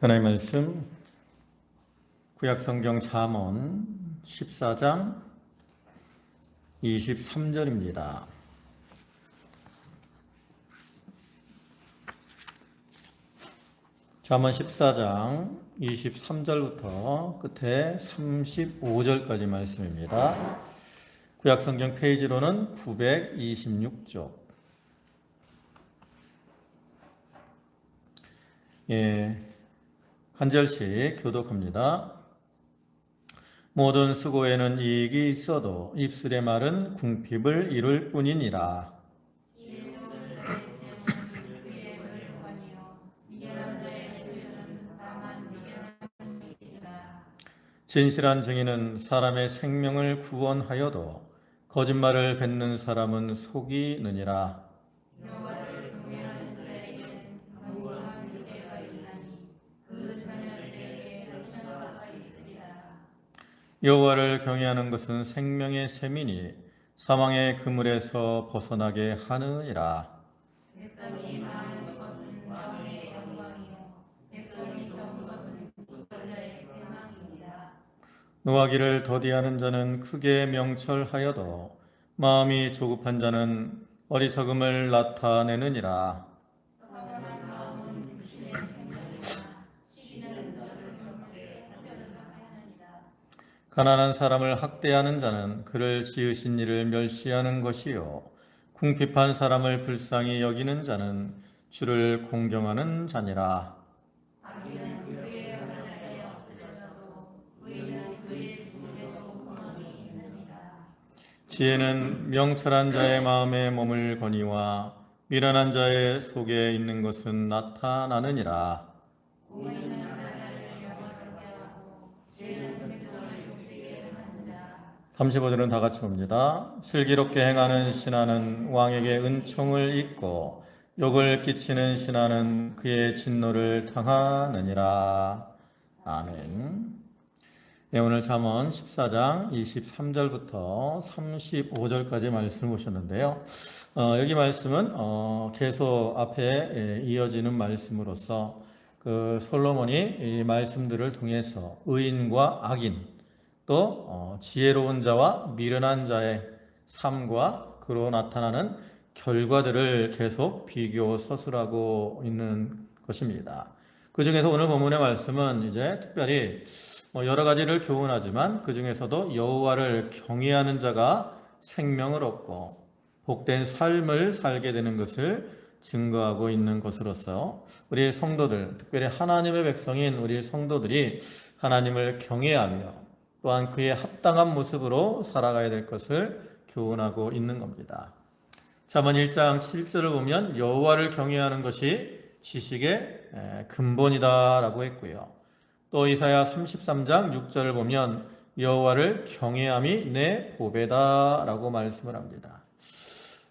하나님의 말씀 구약성경 잠언 14장 23절입니다. 잠언 14장 23절부터 끝에 35절까지 말씀입니다. 구약성경 페이지로는 926쪽. 한 절씩 교독합니다. 모든 수고에는 이익이 있어도 입술의 말은 궁핍을 이룰 뿐이니라. 진실한 증인은 사람의 생명을 구원하여도 거짓말을 뱉는 사람은 속이 느니라. 여호와를 경외하는 것은 생명의 셈이니 사망의 그물에서 벗어나게 하느니라. 백성이 많은 것은 왕의 영광이요 백성이 적은 것은 구절자의 패망이니라. 노하기를 더디하는 자는 크게 명철하여도 마음이 조급한 자는 어리석음을 나타내느니라. 가난한 사람을 학대하는 자는 그를 지으신 이를 멸시하는 것이요 궁핍한 사람을 불쌍히 여기는 자는 주를 공경하는 자니라. 지혜는 명철한 자의 마음에 몸을 거니와 미련한 자의 속에 있는 것은 나타나느니라. 35절은 다 같이 봅니다. 슬기롭게 행하는 신하는 왕에게 은총을 입고 욕을 끼치는 신하는 그의 진노를 당하느니라. 아멘. 네, 오늘 잠언 14장 23절부터 35절까지 말씀을 보셨는데요. 여기 말씀은 계속 앞에 이어지는 말씀으로서 그 솔로몬이 이 말씀들을 통해서 의인과 악인 또 지혜로운 자와 미련한 자의 삶과 그로 나타나는 결과들을 계속 비교 서술하고 있는 것입니다. 그 중에서 오늘 본문의 말씀은 이제 특별히 여러 가지를 교훈하지만 그 중에서도 여호와를 경외하는 자가 생명을 얻고 복된 삶을 살게 되는 것을 증거하고 있는 것으로서 우리 성도들, 특별히 하나님의 백성인 우리 성도들이 하나님을 경외하며 또한 그에 합당한 모습으로 살아가야 될 것을 교훈하고 있는 겁니다. 잠언 1장 7절을 보면 여호와를 경외하는 것이 지식의 근본이다라고 했고요. 또 이사야 33장 6절을 보면 여호와를 경외함이 내 보배다라고 말씀을 합니다.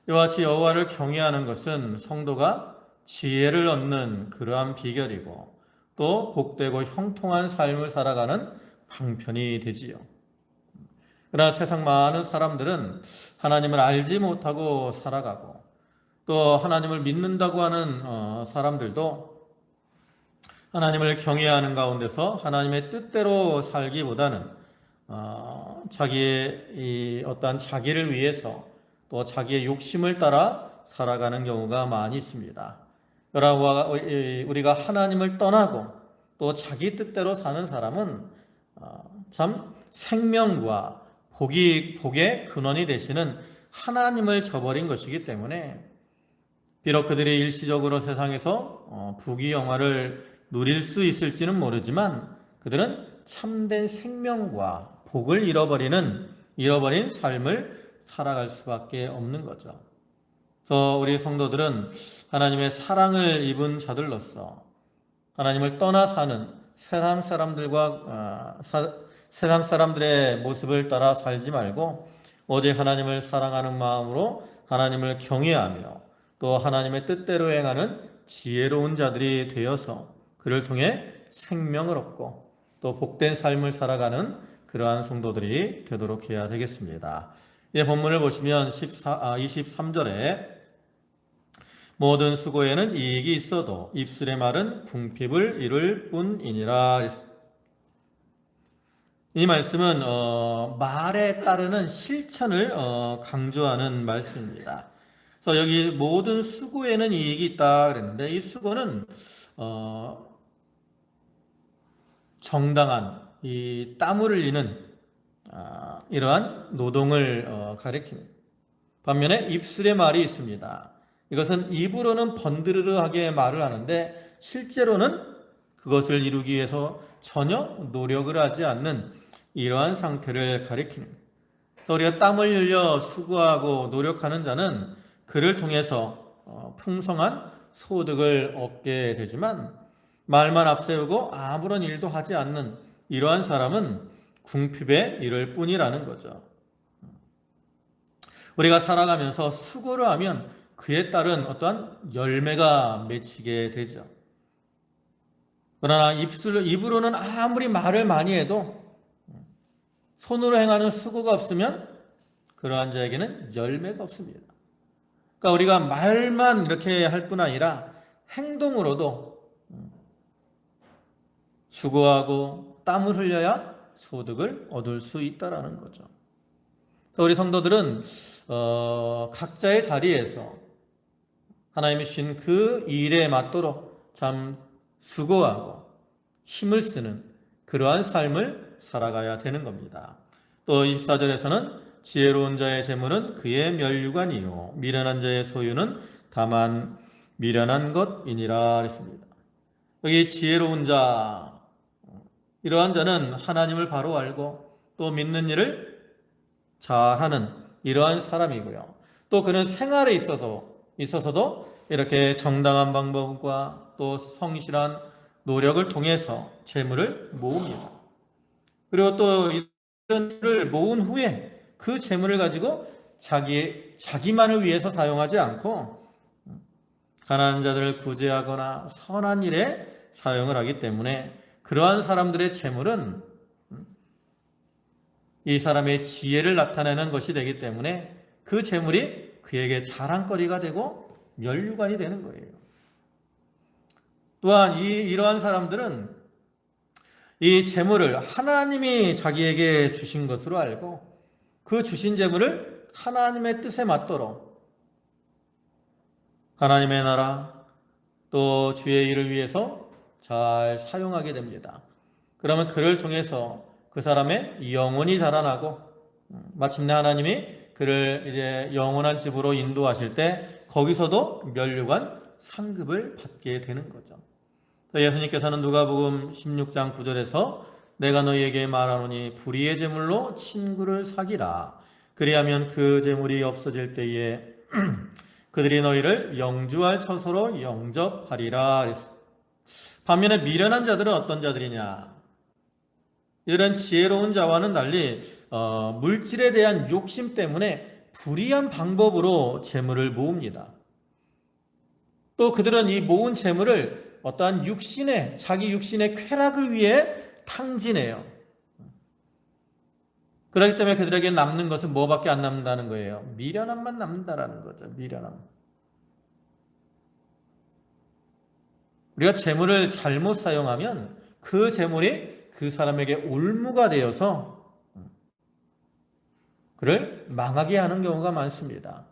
이와 같이 여호와를 경외하는 것은 성도가 지혜를 얻는 그러한 비결이고 또 복되고 형통한 삶을 살아가는 방편이 되지요. 그러나 세상 많은 사람들은 하나님을 알지 못하고 살아가고 또 하나님을 믿는다고 하는 사람들도 하나님을 경외하는 가운데서 하나님의 뜻대로 살기보다는 자기의 이 어떠한 자기를 위해서 또 자기의 욕심을 따라 살아가는 경우가 많이 있습니다. 그러나 우리가 하나님을 떠나고 또 자기 뜻대로 사는 사람은 참 생명과 복의 근원이 되시는 하나님을 저버린 것이기 때문에 비록 그들이 일시적으로 세상에서 부귀영화를 누릴 수 있을지는 모르지만 그들은 참된 생명과 복을 잃어버린 삶을 살아갈 수밖에 없는 거죠. 그래서 우리 성도들은 하나님의 사랑을 입은 자들로서 하나님을 떠나 사는 세상 사람들의 모습을 따라 살지 말고 오직 하나님을 사랑하는 마음으로 하나님을 경외하며 또 하나님의 뜻대로 행하는 지혜로운 자들이 되어서 그를 통해 생명을 얻고 또 복된 삶을 살아가는 그러한 성도들이 되도록 해야 되겠습니다. 본문을 보시면 23절에 모든 수고에는 이익이 있어도 입술의 말은 궁핍을 이룰 뿐이니라. 이 말씀은 말에 따르는 실천을 강조하는 말씀입니다. 그래서 여기 모든 수고에는 이익이 있다 그랬는데, 이 수고는 정당한 이 땀을 흘리는 이러한 노동을 가리킵니다. 반면에 입술의 말이 있습니다. 이것은 입으로는 번드르르하게 말을 하는데 실제로는 그것을 이루기 위해서 전혀 노력을 하지 않는 이러한 상태를 가리킵니다. 그래서 우리가 땀을 흘려 수고하고 노력하는 자는 그를 통해서 풍성한 소득을 얻게 되지만, 말만 앞세우고 아무런 일도 하지 않는 이러한 사람은 궁핍에 이를 뿐이라는 거죠. 우리가 살아가면서 수고를 하면 그에 따른 어떠한 열매가 맺히게 되죠. 그러나 입으로는 아무리 말을 많이 해도 손으로 행하는 수고가 없으면 그러한 자에게는 열매가 없습니다. 그러니까 우리가 말만 이렇게 할 뿐 아니라 행동으로도 수고하고 땀을 흘려야 소득을 얻을 수 있다라는 거죠. 그래서 우리 성도들은 각자의 자리에서 하나님이 주신 그 일에 맞도록 참 수고하고 힘을 쓰는 그러한 삶을 살아가야 되는 겁니다. 또 24절에서는 지혜로운 자의 재물은 그의 면류관이요 미련한 자의 소유는 다만 미련한 것이니라 했습니다. 여기 지혜로운 자, 이러한 자는 하나님을 바로 알고 또 믿는 일을 잘하는 이러한 사람이고요. 또 그는 생활에 있어서도 이렇게 정당한 방법과 또 성실한 노력을 통해서 재물을 모읍니다. 그리고 또 이런 일을 모은 후에 그 재물을 가지고 자기만을 위해서 사용하지 않고 가난한 자들을 구제하거나 선한 일에 사용을 하기 때문에 그러한 사람들의 재물은 이 사람의 지혜를 나타내는 것이 되기 때문에 그 재물이 그에게 자랑거리가 되고 면류관이 되는 거예요. 또한 이러한 사람들은 이 재물을 하나님이 자기에게 주신 것으로 알고 그 주신 재물을 하나님의 뜻에 맞도록 하나님의 나라 또 주의 일을 위해서 잘 사용하게 됩니다. 그러면 그를 통해서 그 사람의 영혼이 자라나고 마침내 하나님이 그를 이제 영원한 집으로 인도하실 때 거기서도 면류관 상급을 받게 되는 거죠. 예수님께서는 누가복음 16장 9절에서 내가 너희에게 말하노니 불의의 제물로 친구를 사기라. 그리하면 그 제물이 없어질 때에 그들이 너희를 영주할 처소로 영접하리라. 반면에 미련한 자들은 어떤 자들이냐? 이런 지혜로운 자와는 달리 물질에 대한 욕심 때문에 불의한 방법으로 재물을 모읍니다. 또 그들은 이 모은 재물을 어떠한 자기 육신의 쾌락을 위해 탕진해요. 그렇기 때문에 그들에게 남는 것은 뭐밖에 안 남는다는 거예요? 미련함만 남는다라는 거죠. 미련함. 우리가 재물을 잘못 사용하면 그 재물이 그 사람에게 올무가 되어서 그를 망하게 하는 경우가 많습니다.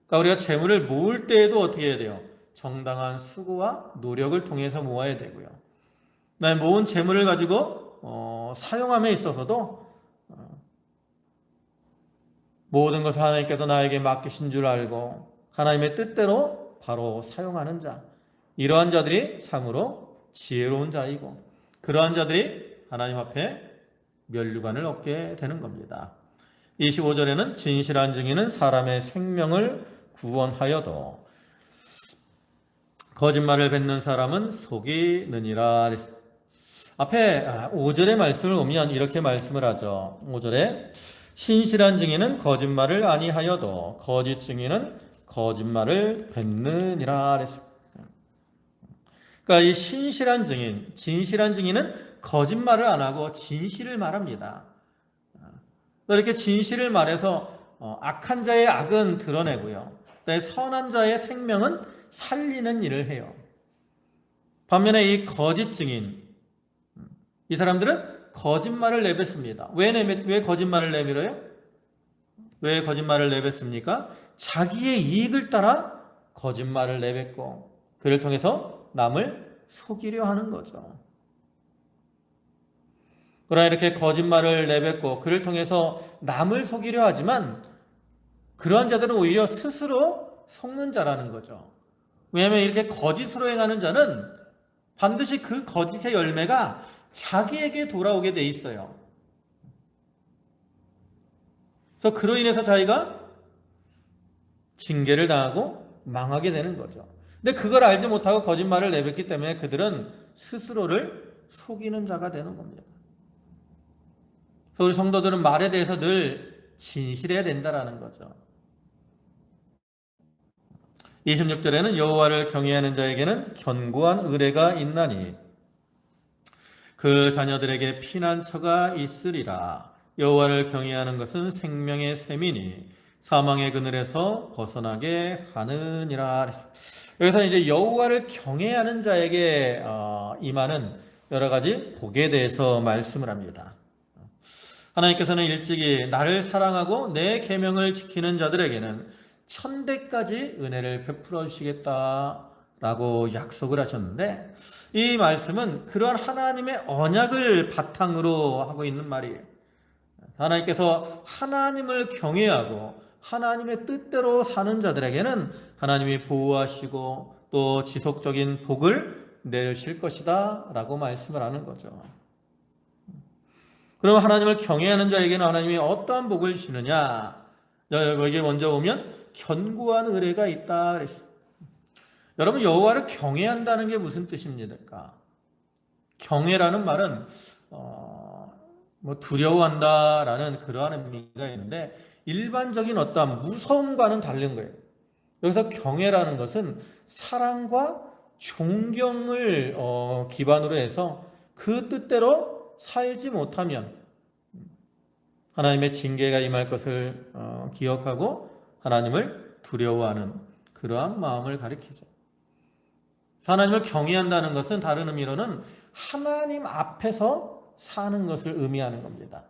그러니까 우리가 재물을 모을 때에도 어떻게 해야 돼요? 정당한 수고와 노력을 통해서 모아야 되고요. 모은 재물을 가지고 사용함에 있어서도 모든 것을 하나님께서 나에게 맡기신 줄 알고 하나님의 뜻대로 바로 사용하는 자, 이러한 자들이 참으로 지혜로운 자이고 그러한 자들이 하나님 앞에 면류관을 얻게 되는 겁니다. 25절에는 진실한 증인은 사람의 생명을 구원하여도 거짓말을 뱉는 사람은 속이느니라. 앞에 5절의 말씀을 보면 이렇게 말씀을 하죠. 5절에 신실한 증인은 거짓말을 아니하여도 거짓 증인은 거짓말을 뱉느니라. 그러니까 이 신실한 증인, 진실한 증인은 거짓말을 안 하고 진실을 말합니다. 이렇게 진실을 말해서 악한 자의 악은 드러내고요. 선한 자의 생명은 살리는 일을 해요. 반면에 이 거짓 증인, 이 사람들은 거짓말을 내뱉습니다. 왜 거짓말을 내밀어요? 왜 거짓말을 내뱉습니까? 자기의 이익을 따라 거짓말을 내뱉고 그를 통해서 남을 속이려 하는 거죠. 그러나 이렇게 거짓말을 내뱉고 그를 통해서 남을 속이려 하지만 그러한 자들은 오히려 스스로 속는 자라는 거죠. 왜냐하면 이렇게 거짓으로 행하는 자는 반드시 그 거짓의 열매가 자기에게 돌아오게 돼 있어요. 그래서 그로 인해서 자기가 징계를 당하고 망하게 되는 거죠. 근데 그걸 알지 못하고 거짓말을 내뱉기 때문에 그들은 스스로를 속이는 자가 되는 겁니다. 그래서 우리 성도들은 말에 대해서 늘 진실해야 된다는 거죠. 26절에는 여호와를 경외하는 자에게는 견고한 의뢰가 있나니 그 자녀들에게 피난처가 있으리라. 여호와를 경외하는 것은 생명의 샘이니 사망의 그늘에서 벗어나게 하느니라. 여기서 이제 여호와를 경외하는 자에게 임하는 여러 가지 복에 대해서 말씀을 합니다. 하나님께서는 일찍이 나를 사랑하고 내 계명을 지키는 자들에게는 천대까지 은혜를 베풀어 주시겠다라고 약속을 하셨는데 이 말씀은 그러한 하나님의 언약을 바탕으로 하고 있는 말이에요. 하나님께서 하나님을 경외하고 하나님의 뜻대로 사는 자들에게는 하나님이 보호하시고 또 지속적인 복을 내리실 것이다 라고 말씀을 하는 거죠. 그럼 하나님을 경외하는 자에게는 하나님이 어떠한 복을 주느냐? 여기 먼저 보면 견고한 의뢰가 있다 그랬어요. 여러분 여호와를 경외한다는 게 무슨 뜻입니까? 경외라는 말은 두려워한다라는 그러한 의미가 있는데 일반적인 어떠한 무서움과는 다른 거예요. 여기서 경외라는 것은 사랑과 존경을 기반으로 해서 그 뜻대로 살지 못하면 하나님의 징계가 임할 것을 기억하고 하나님을 두려워하는 그러한 마음을 가리키죠. 하나님을 경외한다는 것은 다른 의미로는 하나님 앞에서 사는 것을 의미하는 겁니다.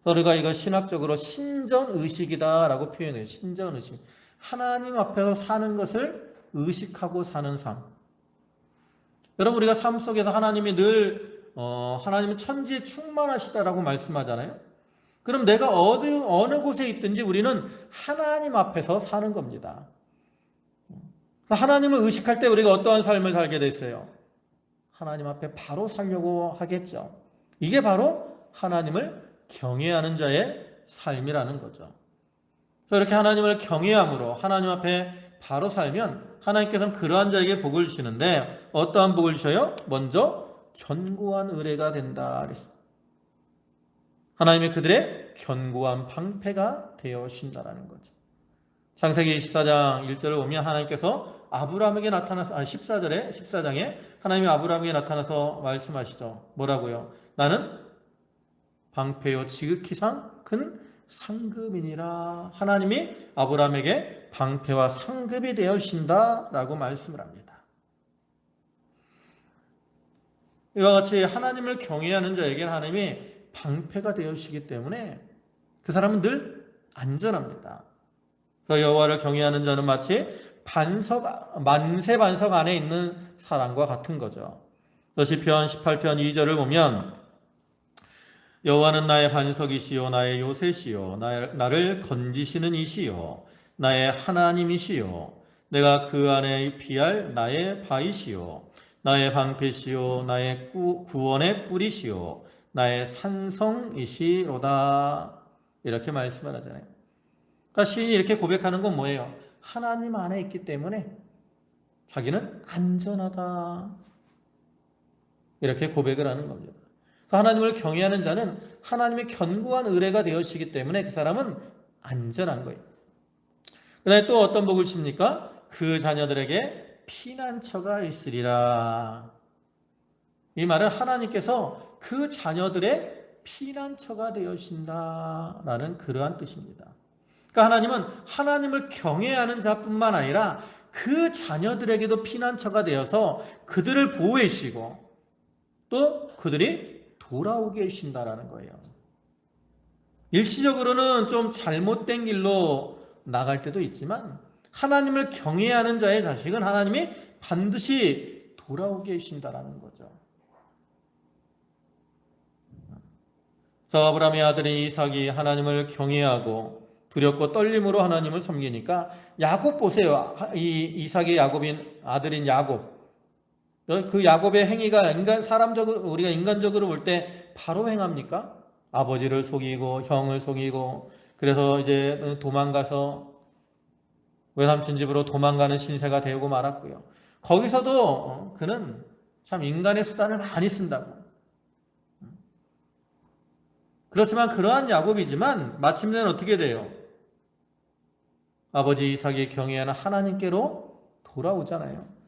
우리가 이거 신학적으로 신전의식이다라고 표현해요. 신전의식. 하나님 앞에서 사는 것을 의식하고 사는 삶. 여러분 우리가 삶 속에서 하나님이 늘 하나님은 천지에 충만하시다라고 말씀하잖아요. 그럼 내가 어느 곳에 있든지 우리는 하나님 앞에서 사는 겁니다. 하나님을 의식할 때 우리가 어떠한 삶을 살게 됐어요? 하나님 앞에 바로 살려고 하겠죠. 이게 바로 하나님을 경외하는 자의 삶이라는 거죠. 그래서 이렇게 하나님을 경외함으로 하나님 앞에 바로 살면 하나님께서는 그러한 자에게 복을 주시는데 어떠한 복을 주셔요? 먼저 견고한 의뢰가 된다. 하나님이 그들의 견고한 방패가 되어신다라는 거죠. 창세기 24장 1절을 보면 하나님께서 아브라함에게 나타나서 14장에 하나님이 아브라함에게 나타나서 말씀하시죠. 뭐라고요? 나는 방패요 지극히상 큰 상급이니라. 하나님이 아브라함에게 방패와 상급이 되어신다라고 말씀을 합니다. 이와 같이 하나님을 경외하는 자에게는 하나님이 방패가 되어시기 때문에 그 사람은 늘 안전합니다. 그래서 여호와를 경외하는 자는 마치 만세 반석 안에 있는 사람과 같은 거죠. 시편 18편 2절을 보면 여호와는 나의 반석이시요 나의 요새시요 나를 건지시는 이시요 나의 하나님이시요 내가 그 안에 피할 나의 바위시요 나의 방패시요 나의 구원의 뿌리시요 나의 산성이시로다. 이렇게 말씀을 하잖아요. 그러니까 시인이 이렇게 고백하는 건 뭐예요? 하나님 안에 있기 때문에 자기는 안전하다. 이렇게 고백을 하는 겁니다. 하나님을 경외하는 자는 하나님의 견고한 의뢰가 되어지기 때문에 그 사람은 안전한 거예요. 그 다음에 또 어떤 복을 줍니까? 그 자녀들에게 피난처가 있으리라. 이 말은 하나님께서 그 자녀들의 피난처가 되어신다라는 그러한 뜻입니다. 그러니까 하나님은 하나님을 경외하는 자뿐만 아니라 그 자녀들에게도 피난처가 되어서 그들을 보호해 주시고 또 그들이 돌아오게 해주신다라는 거예요. 일시적으로는 좀 잘못된 길로 나갈 때도 있지만 하나님을 경외하는 자의 자식은 하나님이 반드시 돌아오게 해주신다라는 거죠. 그래서 아브라함의 아들인 이삭이 하나님을 경외하고 두렵고 떨림으로 하나님을 섬기니까 야곱 보세요. 이 이삭의 야곱인 아들인 야곱. 그 야곱의 행위가 사람적으로 우리가 인간적으로 볼 때 바로 행합니까? 아버지를 속이고 형을 속이고 그래서 이제 도망가서 외삼촌 집으로 도망가는 신세가 되고 말았고요. 거기서도 그는 참 인간의 수단을 많이 쓴다고. 그렇지만 그러한 야곱이지만 마침내는 어떻게 돼요? 아버지 이삭이 경외하는 하나님께로 돌아오잖아요.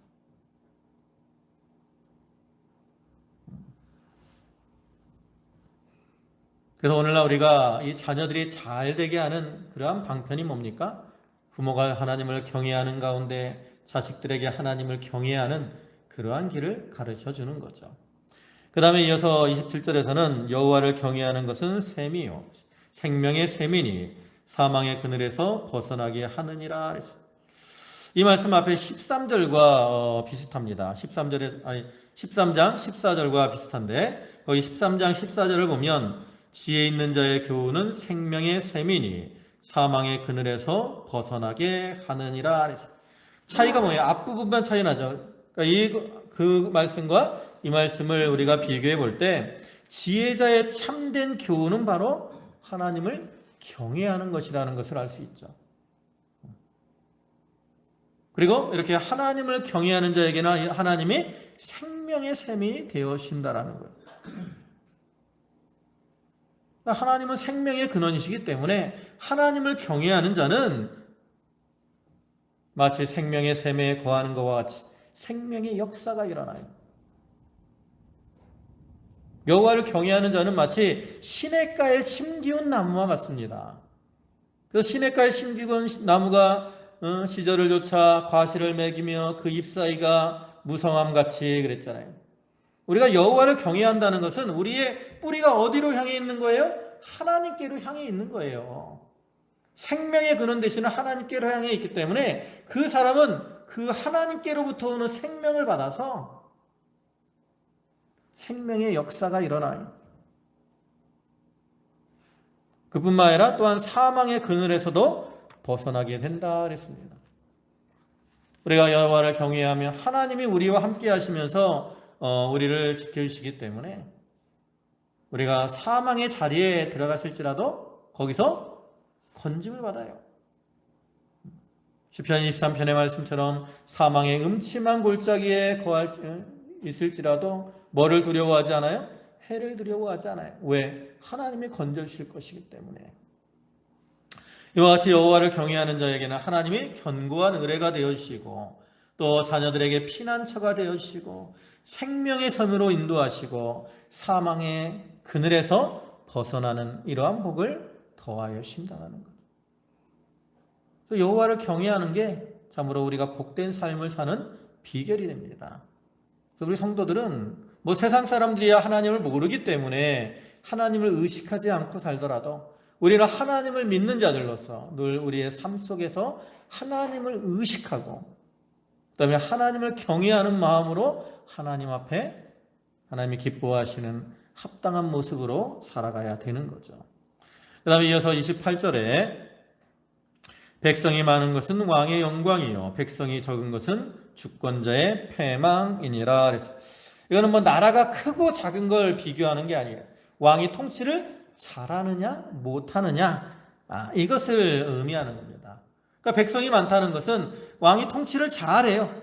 그래서 오늘날 우리가 이 자녀들이 잘 되게 하는 그러한 방편이 뭡니까? 부모가 하나님을 경외하는 가운데 자식들에게 하나님을 경외하는 그러한 길을 가르쳐 주는 거죠. 그 다음에 이어서 27절에서는 여호와를 경외하는 것은 셈이요 생명의 셈이니 사망의 그늘에서 벗어나게 하느니라. 이 말씀 앞에 13절과 비슷합니다. 13장 14절과 비슷한데 거기 13장 14절을 보면 지혜 있는 자의 교훈은 생명의 셈이니 사망의 그늘에서 벗어나게 하느니라. 차이가 뭐예요? 앞부분만 차이 나죠. 그러니까 그 말씀과 이 말씀을 우리가 비교해 볼 때 지혜자의 참된 교훈은 바로 하나님을 경외하는 것이라는 것을 알 수 있죠. 그리고 이렇게 하나님을 경외하는 자에게는 하나님이 생명의 셈이 되어신다라는 거예요. 하나님은 생명의 근원이시기 때문에 하나님을 경외하는 자는 마치 생명의 셈에 거하는 것과 같이 생명의 역사가 일어나요. 여호와를 경외하는 자는 마치 시냇가에 심기운 나무와 같습니다. 그래서 시냇가에 심기운 나무가 시절을 쫓아 과실을 맺으며 그 잎사이가 무성함같이 그랬잖아요. 우리가 여호와를 경외한다는 것은 우리의 뿌리가 어디로 향해 있는 거예요? 하나님께로 향해 있는 거예요. 생명의 근원 되시는 하나님께로 향해 있기 때문에 그 사람은 그 하나님께로부터 오는 생명을 받아서 생명의 역사가 일어나요. 그뿐만 아니라 또한 사망의 그늘에서도 벗어나게 된다 그랬습니다. 우리가 여호와를 경외하면 하나님이 우리와 함께 하시면서 우리를 지켜주시기 때문에 우리가 사망의 자리에 들어갔을지라도 거기서 건짐을 받아요. 시편 23편의 말씀처럼 사망의 음침한 골짜기에 있을지라도 뭐를 두려워하지 않아요? 해를 두려워하지 않아요. 왜? 하나님이 건져주실 것이기 때문에. 이와 같이 여호와를 경외하는 자에게는 하나님이 견고한 의뢰가 되어주시고 또 자녀들에게 피난처가 되어주시고 생명의 섬으로 인도하시고 사망의 그늘에서 벗어나는 이러한 복을 더하여 주신다는 것. 여호와를 경외하는 게 참으로 우리가 복된 삶을 사는 비결이 됩니다. 그래서 우리 성도들은 세상 사람들이야 하나님을 모르기 때문에 하나님을 의식하지 않고 살더라도 우리는 하나님을 믿는 자들로서 늘 우리의 삶 속에서 하나님을 의식하고 그다음에 하나님을 경외하는 마음으로 하나님 앞에 하나님이 기뻐하시는 합당한 모습으로 살아가야 되는 거죠. 그 다음에 이어서 28절에 백성이 많은 것은 왕의 영광이요 백성이 적은 것은 주권자의 패망이니라. 이거는 나라가 크고 작은 걸 비교하는 게 아니에요. 왕이 통치를 잘하느냐 못하느냐 이것을 의미하는 겁니다. 그러니까 백성이 많다는 것은 왕이 통치를 잘해요.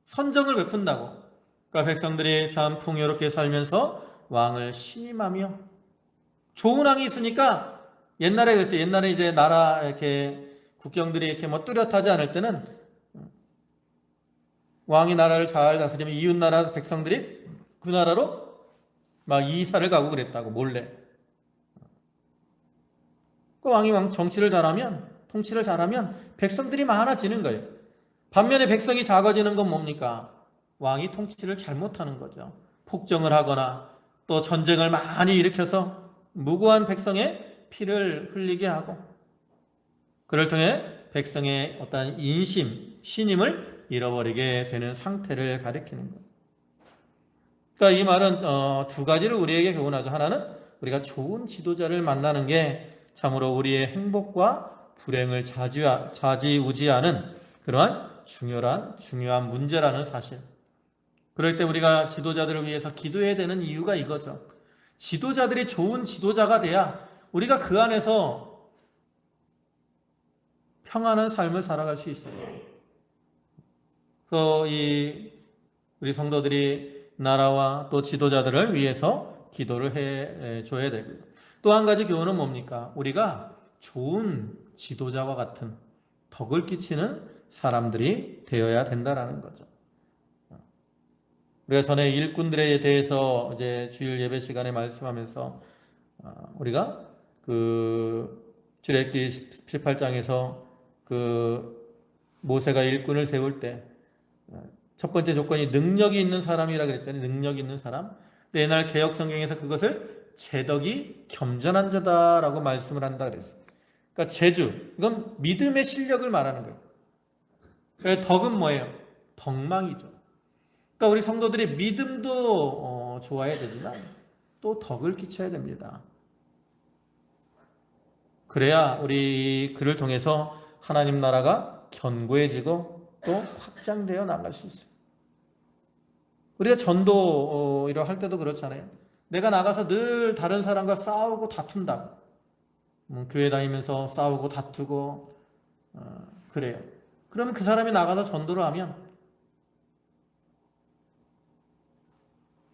선정을 베푼다고. 그러니까 백성들이 참 풍요롭게 살면서 왕을 신임하며 좋은 왕이 있으니까 옛날에 그랬어요. 옛날에 이제 나라 이렇게 국경들이 이렇게 뚜렷하지 않을 때는 왕이 나라를 잘 다스리면 이웃 나라 백성들이 그 나라로 막 이사를 가고 그랬다고 몰래. 그 왕이 정치를 잘하면 통치를 잘하면 백성들이 많아지는 거예요. 반면에 백성이 작아지는 건 뭡니까? 왕이 통치를 잘못하는 거죠. 폭정을 하거나 또 전쟁을 많이 일으켜서 무고한 백성의 피를 흘리게 하고, 그를 통해 백성의 어떤 인심, 신임을 잃어버리게 되는 상태를 가리키는 거예요. 그러니까 이 말은 두 가지를 우리에게 교훈하죠. 하나는 우리가 좋은 지도자를 만나는 게 참으로 우리의 행복과 불행을 좌지우지하는 그러한 중요한 문제라는 사실. 그럴 때 우리가 지도자들을 위해서 기도해야 되는 이유가 이거죠. 지도자들이 좋은 지도자가 돼야 우리가 그 안에서 평안한 삶을 살아갈 수 있어요. 그래서 우리 성도들이 나라와 또 지도자들을 위해서 기도를 해 줘야 되고요. 또 한 가지 교훈은 뭡니까? 우리가 좋은 지도자와 같은 덕을 끼치는 사람들이 되어야 된다라는 거죠. 우리가 전에 일꾼들에 대해서 이제 주일 예배 시간에 말씀하면서 우리가 그 출애굽기 18장에서 그 모세가 일꾼을 세울 때 첫 번째 조건이 능력이 있는 사람이라 그랬잖아요. 능력이 있는 사람. 근데 옛날 개역 성경에서 그것을 제덕이 겸전한 자다라고 말씀을 한다 그랬어요. 그러니까 제주, 이건 믿음의 실력을 말하는 거예요. 그래서 덕은 뭐예요? 덕망이죠. 그러니까 우리 성도들이 믿음도 좋아야 되지만 또 덕을 끼쳐야 됩니다. 그래야 우리 그를 통해서 하나님 나라가 견고해지고 또 확장되어 나갈 수 있어요. 우리가 전도 이런 할 때도 그렇잖아요. 내가 나가서 늘 다른 사람과 싸우고 다툰다고. 교회 다니면서 싸우고 다투고 그래요. 그러면 그 사람이 나가서 전도를 하면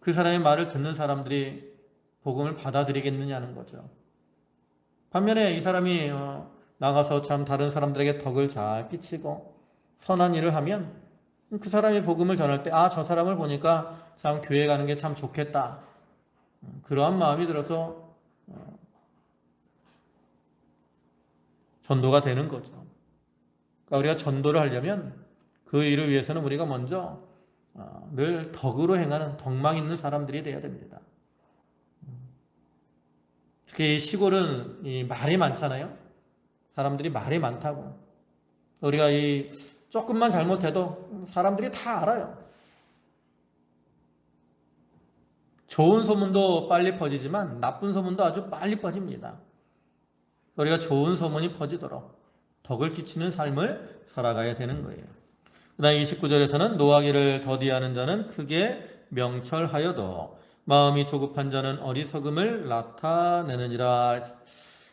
그 사람의 말을 듣는 사람들이 복음을 받아들이겠느냐는 거죠. 반면에 이 사람이 나가서 참 다른 사람들에게 덕을 잘 끼치고 선한 일을 하면 그 사람이 복음을 전할 때 저 사람을 보니까 참 교회 가는 게 참 좋겠다. 그러한 마음이 들어서 전도가 되는 거죠. 그러니까 우리가 전도를 하려면 그 일을 위해서는 우리가 먼저 늘 덕으로 행하는 덕망 있는 사람들이 되어야 됩니다. 특히 시골은 말이 많잖아요. 사람들이 말이 많다고. 우리가 조금만 잘못해도 사람들이 다 알아요. 좋은 소문도 빨리 퍼지지만 나쁜 소문도 아주 빨리 퍼집니다. 우리가 좋은 소문이 퍼지도록 덕을 끼치는 삶을 살아가야 되는 거예요. 그 다음 29절에서는 노하기를 더디하는 자는 크게 명철하여도 마음이 조급한 자는 어리석음을 나타내느니라.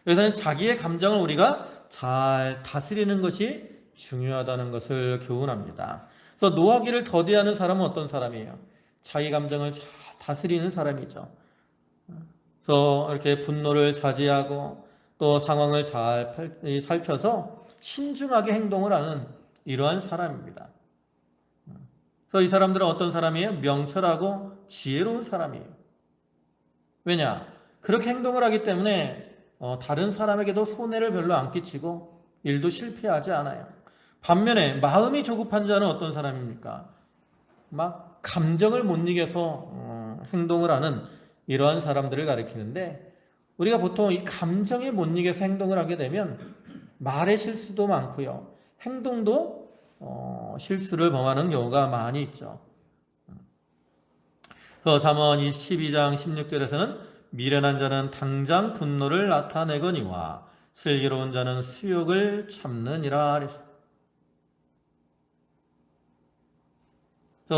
여기서는 자기의 감정을 우리가 잘 다스리는 것이 중요하다는 것을 교훈합니다. 그래서 노하기를 더디하는 사람은 어떤 사람이에요? 자기 감정을 잘 다스리는 사람이죠. 그래서 이렇게 분노를 자제하고 또 상황을 잘 살펴서 신중하게 행동을 하는 이러한 사람입니다. 그래서 이 사람들은 어떤 사람이에요? 명철하고 지혜로운 사람이에요. 왜냐? 그렇게 행동을 하기 때문에 다른 사람에게도 손해를 별로 안 끼치고 일도 실패하지 않아요. 반면에 마음이 조급한 자는 어떤 사람입니까? 막 감정을 못 이겨서 행동을 하는 이러한 사람들을 가리키는데, 우리가 보통 이 감정에 못 이겨서 행동을 하게 되면 말의 실수도 많고요, 행동도 실수를 범하는 경우가 많이 있죠. 그래서 잠언 12장 16절에서는 미련한 자는 당장 분노를 나타내거니와 슬기로운 자는 수욕을 참느니라. 그래서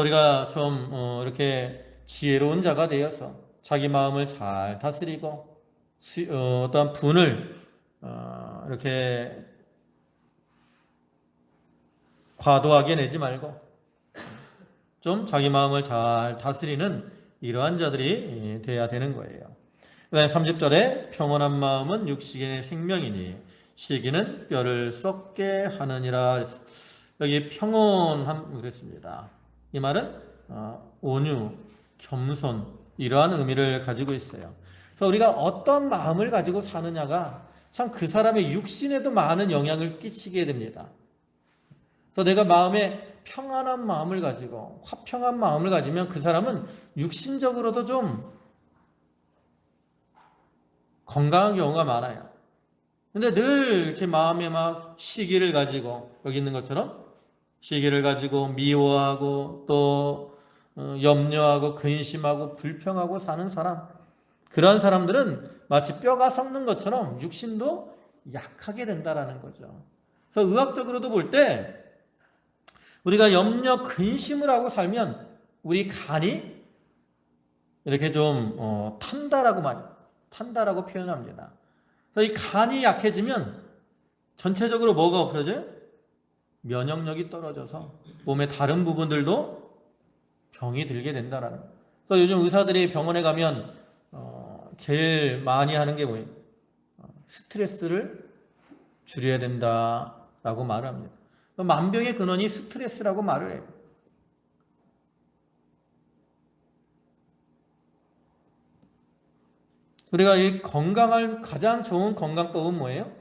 우리가 좀 이렇게 지혜로운 자가 되어서 자기 마음을 잘 다스리고 어떠한 분을 이렇게 과도하게 내지 말고 좀 자기 마음을 잘 다스리는 이러한 자들이 돼야 되는 거예요. 그 다음에 30절에 평온한 마음은 육신의 생명이니 시기는 뼈를 썩게 하느니라. 여기 평온함 그랬습니다. 이 말은 온유, 겸손 이러한 의미를 가지고 있어요. 그래서 우리가 어떤 마음을 가지고 사느냐가 참 그 사람의 육신에도 많은 영향을 끼치게 됩니다. 그래서 내가 마음에 평안한 마음을 가지고 화평한 마음을 가지면 그 사람은 육신적으로도 좀 건강한 경우가 많아요. 근데 늘 이렇게 마음에 막 시기를 가지고, 여기 있는 것처럼 시기를 가지고 미워하고 또 염려하고 근심하고 불평하고 사는 사람, 그러한 사람들은 마치 뼈가 썩는 것처럼 육신도 약하게 된다라는 거죠. 그래서 의학적으로도 볼 때 우리가 염려 근심을 하고 살면 우리 간이 이렇게 좀 탄다라고 표현합니다. 그래서 이 간이 약해지면 전체적으로 뭐가 없어져요? 면역력이 떨어져서 몸의 다른 부분들도 병이 들게 된다라는 거예요. 그래서 요즘 의사들이 병원에 가면 제일 많이 하는 게 뭐예요? 스트레스를 줄여야 된다라고 말을 합니다. 만병의 근원이 스트레스라고 말을 해요. 우리가 이 건강할 가장 좋은 건강법은 뭐예요?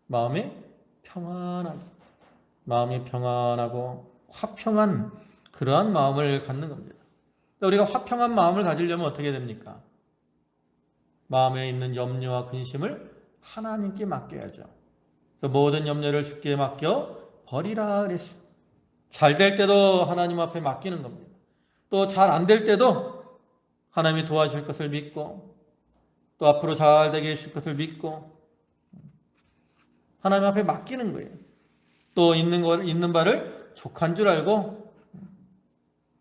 마음이 평안하고 화평한 그러한 마음을 갖는 겁니다. 우리가 화평한 마음을 가지려면 어떻게 됩니까? 마음에 있는 염려와 근심을 하나님께 맡겨야죠. 그래서 모든 염려를 주께 맡겨 버리라 그랬어요. 잘 될 때도 하나님 앞에 맡기는 겁니다. 또 잘 안 될 때도 하나님이 도와줄 것을 믿고 또 앞으로 잘 되게 해줄 것을 믿고 하나님 앞에 맡기는 거예요. 또 있는 바를 족한 줄 알고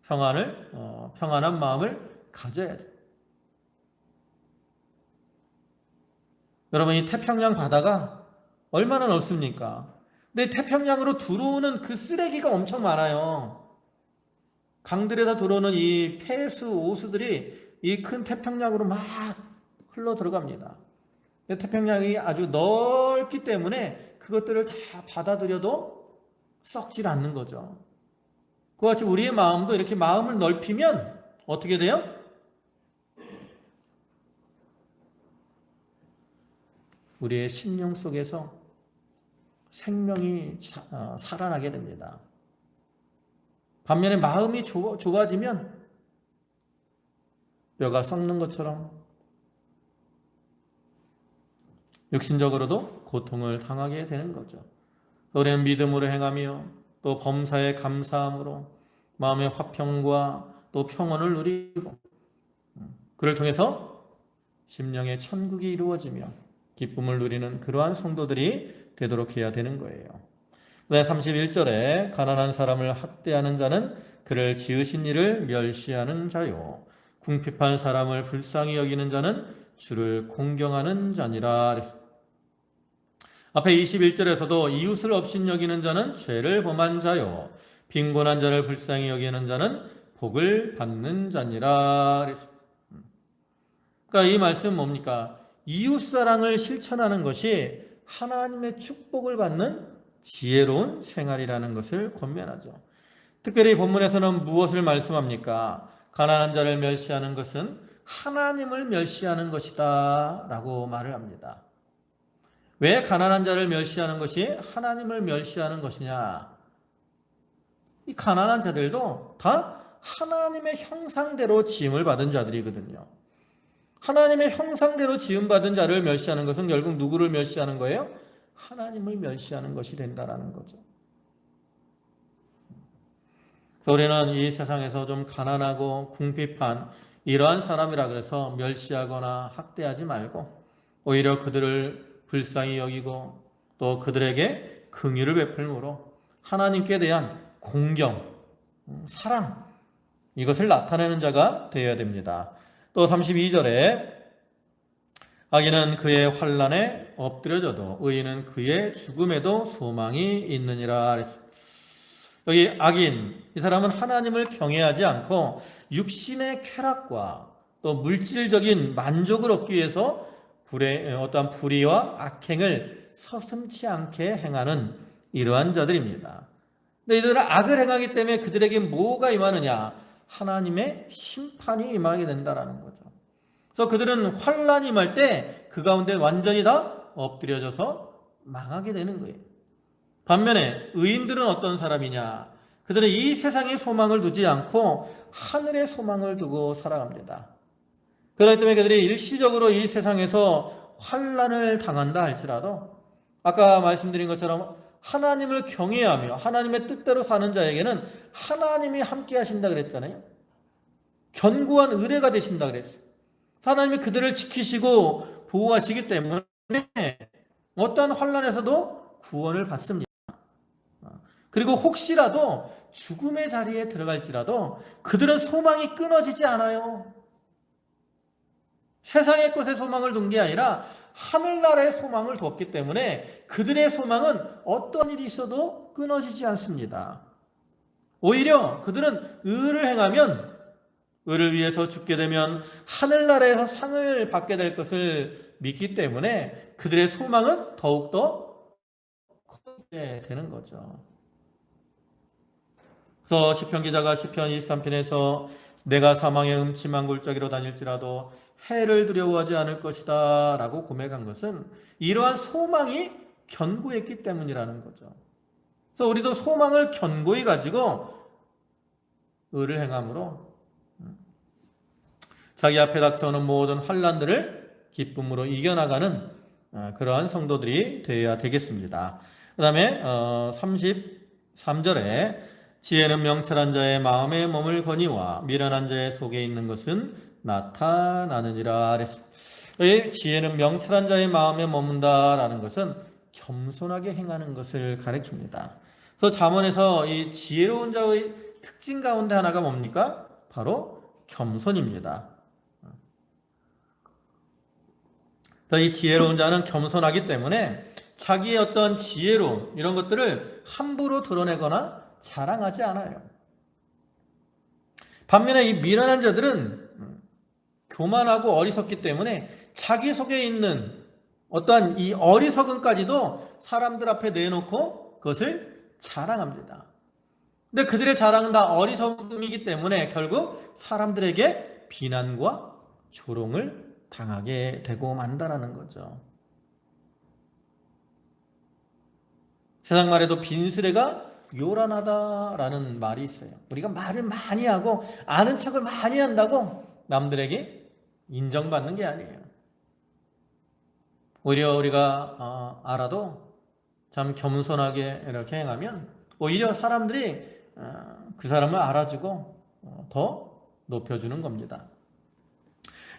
평안한 마음을 가져야죠. 여러분, 이 태평양 바다가 얼마나 넓습니까? 근데 태평양으로 들어오는 그 쓰레기가 엄청 많아요. 강들에서 들어오는 이 폐수, 오수들이 이 큰 태평양으로 막 흘러 들어갑니다. 태평양이 아주 넓기 때문에 그것들을 다 받아들여도 썩질 않는 거죠. 그와 같이 우리의 마음도 이렇게 마음을 넓히면 어떻게 돼요? 우리의 심령 속에서 생명이 살아나게 됩니다. 반면에 마음이 좁아지면 뼈가 썩는 것처럼 육신적으로도 고통을 당하게 되는 거죠. 우리는 믿음으로 행하며 또 범사에 감사함으로 마음의 화평과 또 평온을 누리고 그를 통해서 심령의 천국이 이루어지며 기쁨을 누리는 그러한 성도들이 되도록 해야 되는 거예요. 31절에 가난한 사람을 학대하는 자는 그를 지으신 이를 멸시하는 자요 궁핍한 사람을 불쌍히 여기는 자는 주를 공경하는 자니라. 앞에 21절에서도 이웃을 업신여기는 자는 죄를 범한 자요 빈곤한 자를 불쌍히 여기는 자는 복을 받는 자니라. 그러니까 이 말씀은 뭡니까? 이웃사랑을 실천하는 것이 하나님의 축복을 받는 지혜로운 생활이라는 것을 권면하죠. 특별히 본문에서는 무엇을 말씀합니까? 가난한 자를 멸시하는 것은 하나님을 멸시하는 것이다 라고 말을 합니다. 왜 가난한 자를 멸시하는 것이 하나님을 멸시하는 것이냐? 이 가난한 자들도 다 하나님의 형상대로 지음을 받은 자들이거든요. 하나님의 형상대로 지음받은 자를 멸시하는 것은 결국 누구를 멸시하는 거예요? 하나님을 멸시하는 것이 된다라는 거죠. 우리는 이 세상에서 좀 가난하고 궁핍한 이러한 사람이라 그래서 멸시하거나 학대하지 말고 오히려 그들을 불쌍히 여기고 또 그들에게 긍휼을 베풀므로 하나님께 대한 공경, 사랑 이것을 나타내는 자가 되어야 됩니다. 또 32절에 악인은 그의 환난에 엎드려져도 의인은 그의 죽음에도 소망이 있느니라. 여기 악인, 이 사람은 하나님을 경외하지 않고 육신의 쾌락과 또 물질적인 만족을 얻기 위해서 어떠한 불의와 악행을 서슴지 않게 행하는 이러한 자들입니다. 근데 이들은 악을 행하기 때문에 그들에게 뭐가 임하느냐? 하나님의 심판이 임하게 된다라는 거죠. 그래서 그들은 환난이 임할 때 그 가운데 완전히 다 엎드려져서 망하게 되는 거예요. 반면에 의인들은 어떤 사람이냐? 그들은 이 세상에 소망을 두지 않고 하늘에 소망을 두고 살아갑니다. 그렇기 때문에 그들이 일시적으로 이 세상에서 환난을 당한다 할지라도 아까 말씀드린 것처럼 하나님을 경외하며 하나님의 뜻대로 사는 자에게는 하나님이 함께 하신다 그랬잖아요. 견고한 의뢰가 되신다 그랬어요. 하나님이 그들을 지키시고 보호하시기 때문에 어떠한 환난에서도 구원을 받습니다. 그리고 혹시라도 죽음의 자리에 들어갈지라도 그들은 소망이 끊어지지 않아요. 세상의 것에 소망을 둔 게 아니라 하늘나라의 소망을 뒀기 때문에 그들의 소망은 어떤 일이 있어도 끊어지지 않습니다. 오히려 그들은 의를 행하면 의를 위해서 죽게 되면 하늘나라에서 상을 받게 될 것을 믿기 때문에 그들의 소망은 더욱더 크게 되는 거죠. 그래서 시편 기자가 시편 23편에서 내가 사망의 음침한 골짜기로 다닐지라도 해를 두려워하지 않을 것이다 라고 고백한 것은 이러한 소망이 견고했기 때문이라는 거죠. 그래서 우리도 소망을 견고히 가지고 의를 행함으로 자기 앞에 닥쳐오는 모든 환난들을 기쁨으로 이겨나가는 그러한 성도들이 되어야 되겠습니다. 그 다음에 33절에 지혜는 명철한 자의 마음에 몸을 거니와 미련한 자의 속에 있는 것은 나타나느니라 그랬습니다. 지혜는 명철한 자의 마음에 머문다라는 것은 겸손하게 행하는 것을 가리킵니다. 그래서 잠언에서 이 지혜로운 자의 특징 가운데 하나가 뭡니까? 바로 겸손입니다. 이 지혜로운 자는 겸손하기 때문에 자기의 어떤 지혜로움 이런 것들을 함부로 드러내거나 자랑하지 않아요. 반면에 이 미련한 자들은 교만하고 어리석기 때문에 자기 속에 있는 어떠한 이 어리석음까지도 사람들 앞에 내놓고 그것을 자랑합니다. 근데 그들의 자랑은 다 어리석음이기 때문에 결국 사람들에게 비난과 조롱을 당하게 되고 만다라는 거죠. 세상 말에도 빈스레가 요란하다라는 말이 있어요. 우리가 말을 많이 하고 아는 척을 많이 한다고 남들에게 인정받는 게 아니에요. 오히려 우리가 알아도 참 겸손하게 이렇게 행하면 오히려 사람들이 그 사람을 알아주고 더 높여주는 겁니다.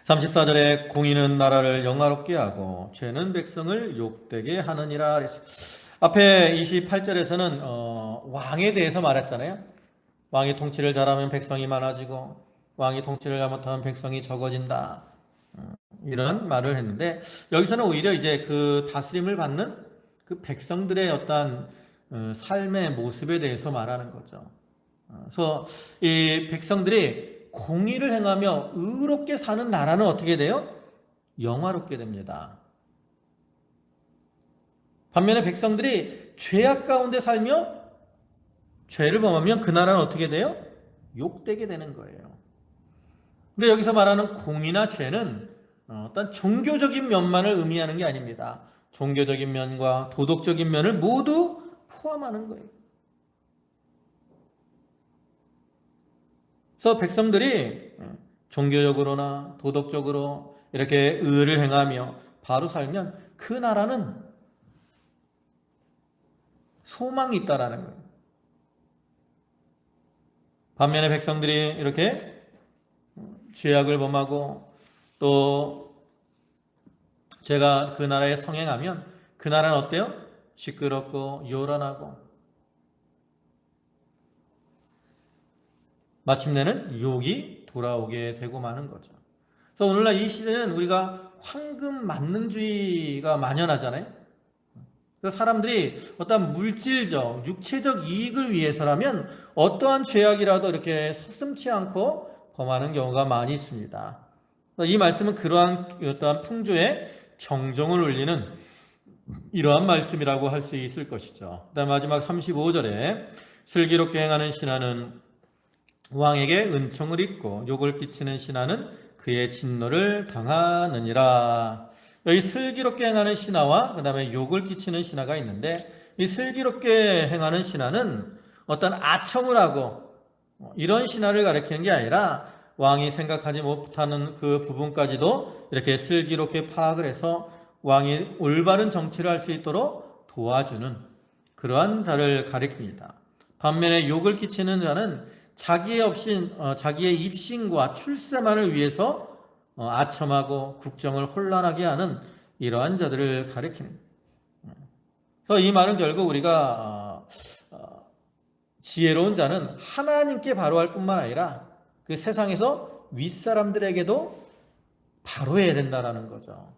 34절에 공의는 나라를 영화롭게 하고 죄는 백성을 욕되게 하느니라 그랬어요. 앞에 28절에서는 왕에 대해서 말했잖아요. 왕이 통치를 잘하면 백성이 많아지고 왕이 통치를 잘못하면 백성이 적어진다. 이런 말을 했는데 여기서는 오히려 이제 그 다스림을 받는 그 백성들의 어떤 삶의 모습에 대해서 말하는 거죠. 그래서 이 백성들이 공의를 행하며 의롭게 사는 나라는 어떻게 돼요? 영화롭게 됩니다. 반면에 백성들이 죄악 가운데 살며 죄를 범하면 그 나라는 어떻게 돼요? 욕되게 되는 거예요. 근데 여기서 말하는 공의나 죄는 어떤 종교적인 면만을 의미하는 게 아닙니다. 종교적인 면과 도덕적인 면을 모두 포함하는 거예요. 그래서 백성들이 종교적으로나 도덕적으로 이렇게 의를 행하며 바로 살면 그 나라는 소망이 있다라는 거예요. 반면에 백성들이 이렇게 죄악을 범하고 또 죄가 그 나라에 성행하면 그 나라는 어때요? 시끄럽고 요란하고 마침내는 욕이 돌아오게 되고 마는 거죠. 그래서 오늘날 이 시대는 우리가 황금 만능주의가 만연하잖아요. 그래서 사람들이 어떤 물질적, 육체적 이익을 위해서라면 어떠한 죄악이라도 이렇게 서슴지 않고 범하는 경우가 많이 있습니다. 이 말씀은 그러한 어떠한 풍조에 정정을 울리는 이러한 말씀이라고 할 수 있을 것이죠. 그다음 마지막 35절에 슬기롭게 행하는 신하는 왕에게 은총을 입고 욕을 끼치는 신하는 그의 진노를 당하느니라. 여기 슬기롭게 행하는 신하와 그 다음에 욕을 끼치는 신하가 있는데, 이 슬기롭게 행하는 신하는 어떤 아첨을 하고 이런 신하를 가리키는 게 아니라 왕이 생각하지 못하는 그 부분까지도 이렇게 슬기롭게 파악을 해서 왕이 올바른 정치를 할 수 있도록 도와주는 그러한 자를 가리킵니다. 반면에 욕을 끼치는 자는 자기의 입신과 출세만을 위해서 아첨하고 국정을 혼란하게 하는 이러한 자들을 가리킵니다. 그래서 이 말은 결국 우리가 지혜로운 자는 하나님께 바로할 뿐만 아니라 그 세상에서 윗사람들에게도 바로해야 된다는 거죠.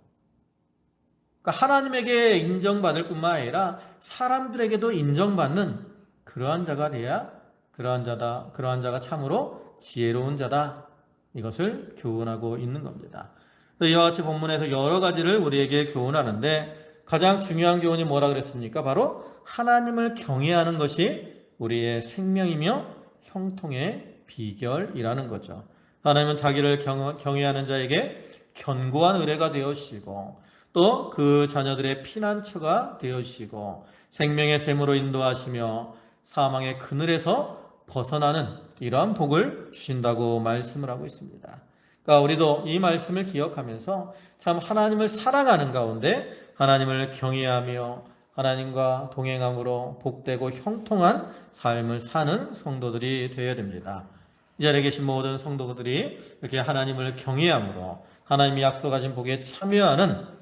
그러니까 하나님에게 인정받을 뿐만 아니라 사람들에게도 인정받는 그러한 자가 돼야 그러한 자가 참으로 지혜로운 자다. 이것을 교훈하고 있는 겁니다. 이와 같이 본문에서 여러 가지를 우리에게 교훈하는데 가장 중요한 교훈이 뭐라 그랬습니까? 바로 하나님을 경외하는 것이 우리의 생명이며 형통의 비결이라는 거죠. 하나님은 자기를 경외하는 자에게 견고한 의뢰가 되어주시고 또 그 자녀들의 피난처가 되어주시고 생명의 샘으로 인도하시며 사망의 그늘에서 벗어나는 이러한 복을 주신다고 말씀을 하고 있습니다. 그러니까 우리도 이 말씀을 기억하면서 참 하나님을 사랑하는 가운데 하나님을 경외하며 하나님과 동행함으로 복되고 형통한 삶을 사는 성도들이 되어야 됩니다. 이 자리에 계신 모든 성도들이 이렇게 하나님을 경외함으로 하나님이 약속하신 복에 참여하는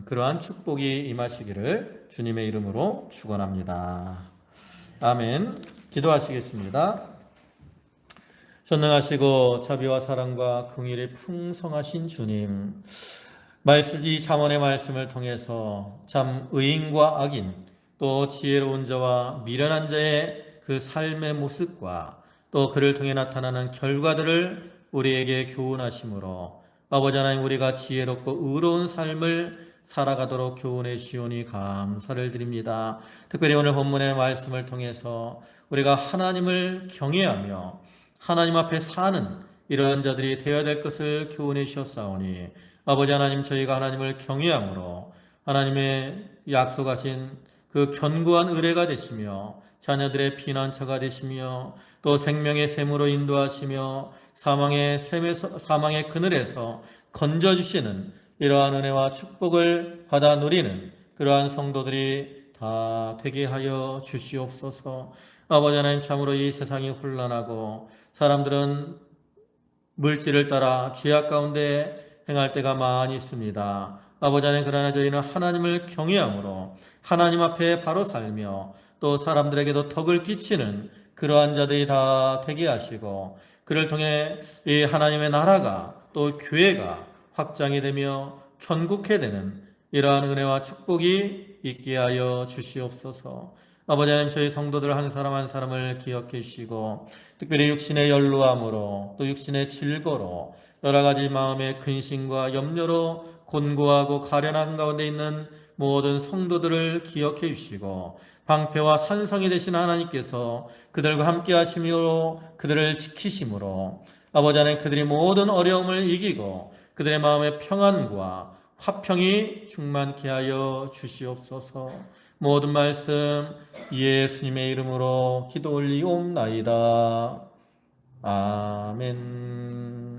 그러한 축복이 임하시기를 주님의 이름으로 축원합니다. 아멘. 기도하시겠습니다. 전능하시고 자비와 사랑과 긍휼이 풍성하신 주님, 이 잠언의 말씀을 통해서 참 의인과 악인 또 지혜로운 자와 미련한 자의 그 삶의 모습과 또 그를 통해 나타나는 결과들을 우리에게 교훈하심으로 아버지 하나님, 우리가 지혜롭고 의로운 삶을 살아가도록 교훈해 주시오니 감사를 드립니다. 특별히 오늘 본문의 말씀을 통해서 우리가 하나님을 경외하며 하나님 앞에 사는 이러한 자들이 되어야 될 것을 교훈해 주셨사오니 아버지 하나님, 저희가 하나님을 경외함으로 하나님의 약속하신 그 견고한 의뢰가 되시며 자녀들의 피난처가 되시며 또 생명의 샘으로 인도하시며 사망의 그늘에서 건져주시는 이러한 은혜와 축복을 받아 누리는 그러한 성도들이 다 되게 하여 주시옵소서. 아버지 하나님, 참으로 이 세상이 혼란하고 사람들은 물질을 따라 죄악 가운데 행할 때가 많이 있습니다. 아버지 하나님, 그러나 저희는 하나님을 경외함으로 하나님 앞에 바로 살며 또 사람들에게도 덕을 끼치는 그러한 자들이 다 되게 하시고 그를 통해 이 하나님의 나라가 또 교회가 확장이 되며 견고케 되는 이러한 은혜와 축복이 있게 하여 주시옵소서. 아버지 하나님, 저희 성도들 한 사람 한 사람을 기억해 주시고 특별히 육신의 연로함으로 또 육신의 질거로 여러 가지 마음의 근심과 염려로 곤고하고 가련한 가운데 있는 모든 성도들을 기억해 주시고 방패와 산성이 되신 하나님께서 그들과 함께 하심으로 그들을 지키심으로 아버지 하나님, 그들이 모든 어려움을 이기고 그들의 마음의 평안과 화평이 충만케 하여 주시옵소서. 모든 말씀 예수님의 이름으로 기도 올리옵나이다. 아멘.